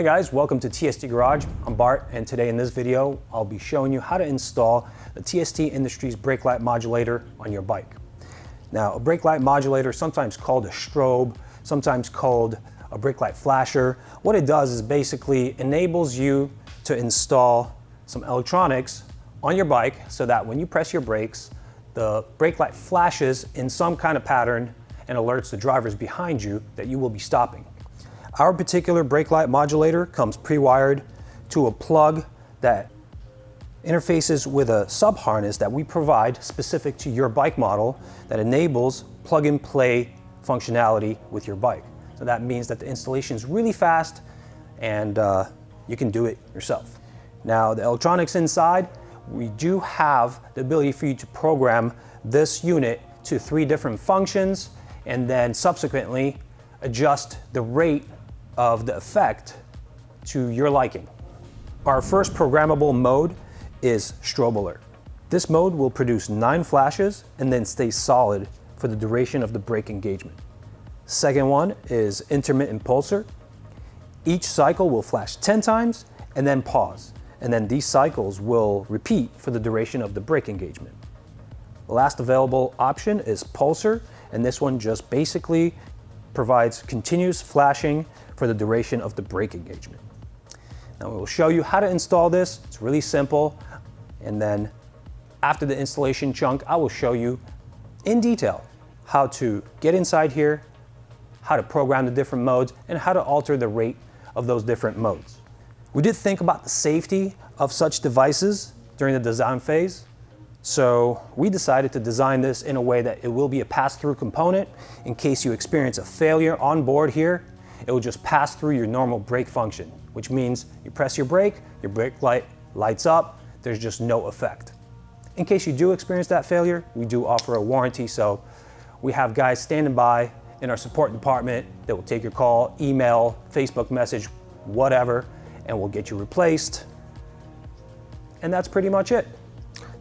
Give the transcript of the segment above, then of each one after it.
Hey guys, welcome to TST Garage. I'm Bart, and today in this video, I'll be showing you how to install the TST Industries brake light modulator on your bike. Now, a brake light modulator, sometimes called a strobe, sometimes called a brake light flasher, what it does is basically enables you to install some electronics on your bike so that when you press your brakes, the brake light flashes in some kind of pattern and alerts the drivers behind you that you will be stopping. Our particular brake light modulator comes pre-wired to a plug that interfaces with a sub harness that we provide specific to your bike model that enables plug-and-play functionality with your bike. So that means that the installation is really fast and you can do it yourself. Now, the electronics inside, we do have the ability for you to program this unit to 3 different functions and then subsequently adjust the rate of the effect to your liking. Our first programmable mode is strobe alert. This mode will produce 9 flashes and then stay solid for the duration of the brake engagement. Second one is intermittent pulsar. Each cycle will flash 10 times and then pause, and then these cycles will repeat for the duration of the brake engagement. The last available option is pulsar, and this one just basically provides continuous flashing for the duration of the brake engagement. Now we will show you how to install this. It's really simple. And then after the installation chunk, I will show you in detail how to get inside here, how to program the different modes, and how to alter the rate of those different modes. We did think about the safety of such devices during the design phase. So we decided to design this in a way that it will be a pass-through component. In case you experience a failure on board here, it will just pass through your normal brake function, which means you press your brake light lights up, there's just no effect. In case you do experience that failure, we do offer a warranty, so we have guys standing by in our support department that will take your call, email, Facebook message, whatever, and we'll get you replaced. And that's pretty much it.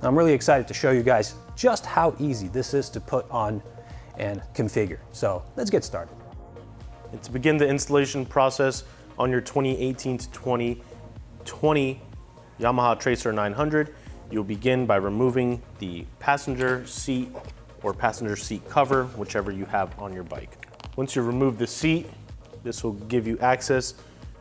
I'm really excited to show you guys just how easy this is to put on and configure. So let's get started. And to begin the installation process on your 2018 to 2020 Yamaha Tracer 900, you'll begin by removing the passenger seat or passenger seat cover, whichever you have on your bike. Once you remove the seat, this will give you access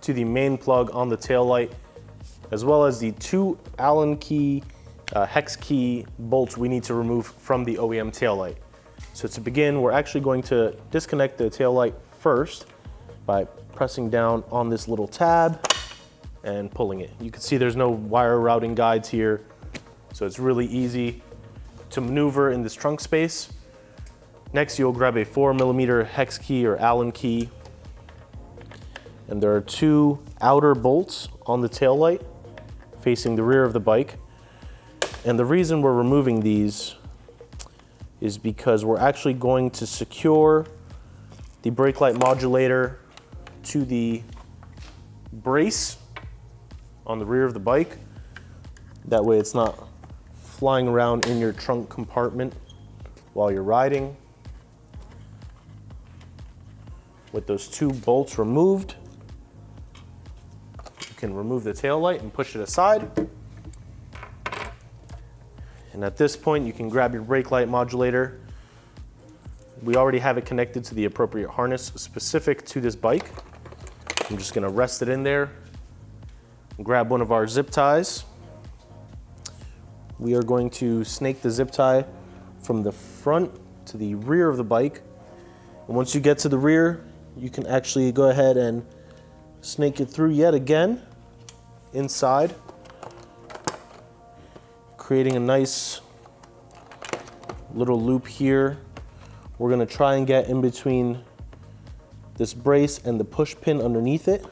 to the main plug on the taillight, as well as the 2 Allen key hex key bolts we need to remove from the OEM taillight. So to begin, we're actually going to disconnect the taillight first by pressing down on this little tab and pulling it. You can see there's no wire routing guides here, so it's really easy to maneuver in this trunk space. Next, you'll grab a 4mm hex key or Allen key, and there are 2 outer bolts on the taillight facing the rear of the bike. And the reason we're removing these is because we're actually going to secure the brake light modulator to the brace on the rear of the bike. That way it's not flying around in your trunk compartment while you're riding. With those 2 bolts removed, you can remove the taillight and push it aside. And at this point, you can grab your brake light modulator. We already have it connected to the appropriate harness specific to this bike. I'm just gonna rest it in there and grab one of our zip ties. We are going to snake the zip tie from the front to the rear of the bike. And once you get to the rear, you can actually go ahead and snake it through yet again inside, creating a nice little loop here. We're gonna try and get in between this brace and the push pin underneath it.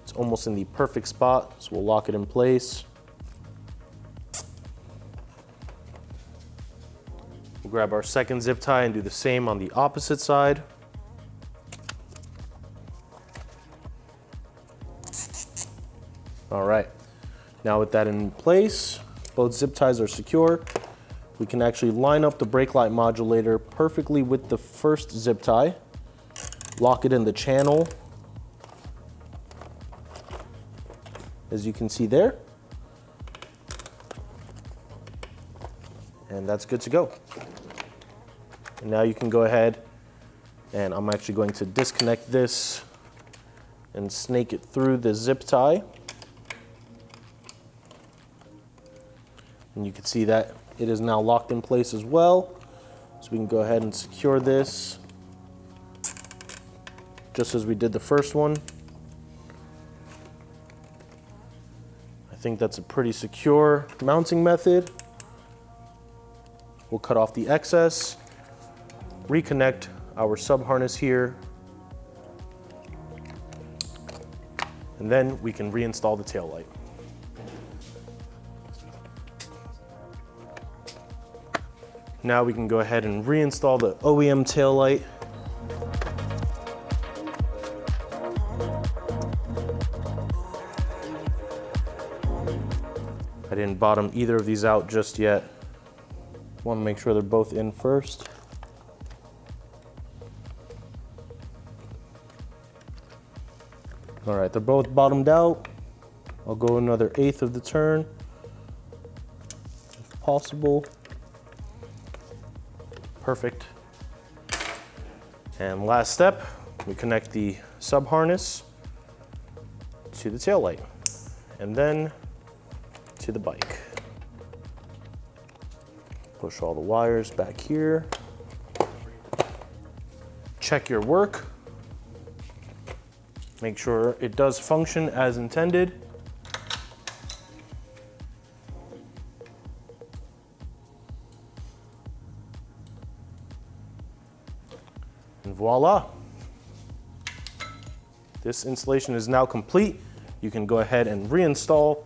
It's almost in the perfect spot, so we'll lock it in place. We'll grab our second zip tie and do the same on the opposite side. All right, now with that in place, both zip ties are secure. We can actually line up the brake light modulator perfectly with the first zip tie, lock it in the channel, as you can see there. And that's good to go. And now you can go ahead, and I'm actually going to disconnect this and snake it through the zip tie. And you can see that it is now locked in place as well. So we can go ahead and secure this just as we did the first one. I think that's a pretty secure mounting method. We'll cut off the excess, reconnect our sub harness here, and then we can reinstall the tail light. Now we can go ahead and reinstall the OEM tail light. I didn't bottom either of these out just yet. Want to make sure they're both in first. All right, they're both bottomed out. I'll go another 1/8 of the turn, if possible. Perfect. And last step, we connect the sub harness to the tail light, and then to the bike. Push all the wires back here. Check your work. Make sure it does function as intended. And voila. This installation is now complete. You can go ahead and reinstall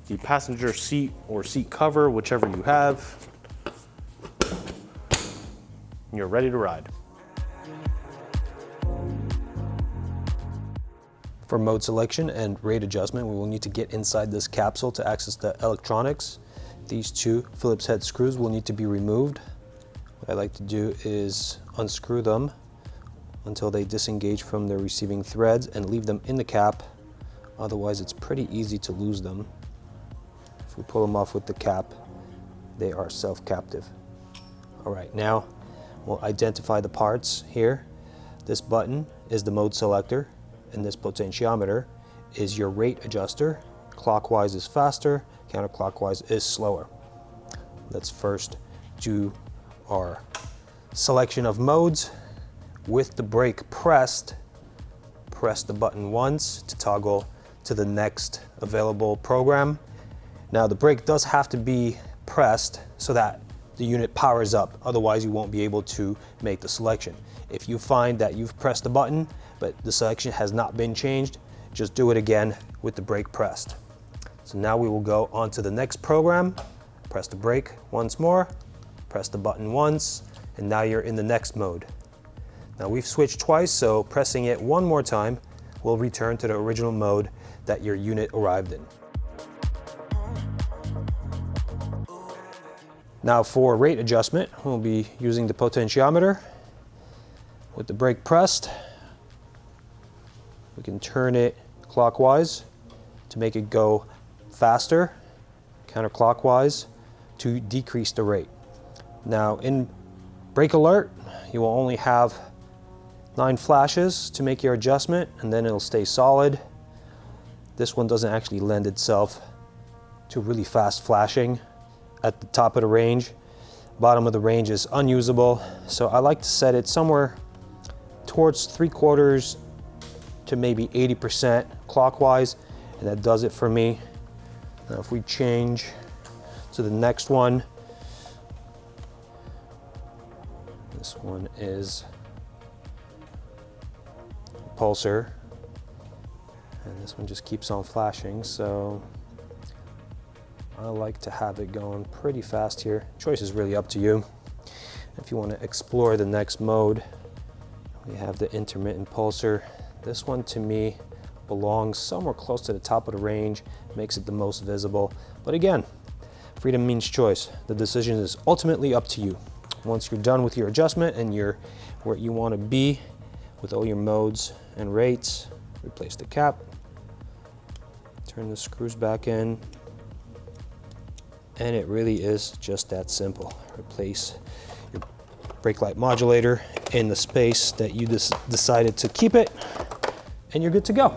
the passenger seat or seat cover, whichever you have. You're ready to ride. For mode selection and rate adjustment, we will need to get inside this capsule to access the electronics. These two Phillips head screws will need to be removed. What I like to do is unscrew them until they disengage from their receiving threads and leave them in the cap. Otherwise, it's pretty easy to lose them. If we pull them off with the cap, they are self-captive. All right, now we'll identify the parts here. This button is the mode selector, and this potentiometer is your rate adjuster. Clockwise is faster, counterclockwise is slower. Let's first do our selection of modes. With the brake pressed, press the button once to toggle to the next available program. Now the brake does have to be pressed so that the unit powers up, otherwise you won't be able to make the selection. If you find that you've pressed the button but the selection has not been changed, just do it again with the brake pressed. So now we will go on to the next program, press the brake once more, press the button once, and now you're in the next mode. Now we've switched twice, so pressing it one more time will return to the original mode that your unit arrived in. Now for rate adjustment, we'll be using the potentiometer. With the brake pressed, we can turn it clockwise to make it go faster, counterclockwise to decrease the rate. Now in brake alert, you will only have 9 flashes to make your adjustment, and then it'll stay solid. This one doesn't actually lend itself to really fast flashing at the top of the range. Bottom of the range is unusable, so I like to set it somewhere towards 3/4 to maybe 80% clockwise, and that does it for me. Now if we change to the next one, this one is pulsar, and this one just keeps on flashing, so I like to have it going pretty fast here. Choice is really up to you. If you want to explore the next mode, we have the intermittent pulsar. This one to me belongs somewhere close to the top of the range, makes it the most visible. But again, freedom means choice. The decision is ultimately up to you. Once you're done with your adjustment and you're where you want to be with all your modes and rates, replace the cap, Turn the screws back in. And it really is just that simple. Replace your brake light modulator in the space that you decided to keep it, and you're good to go.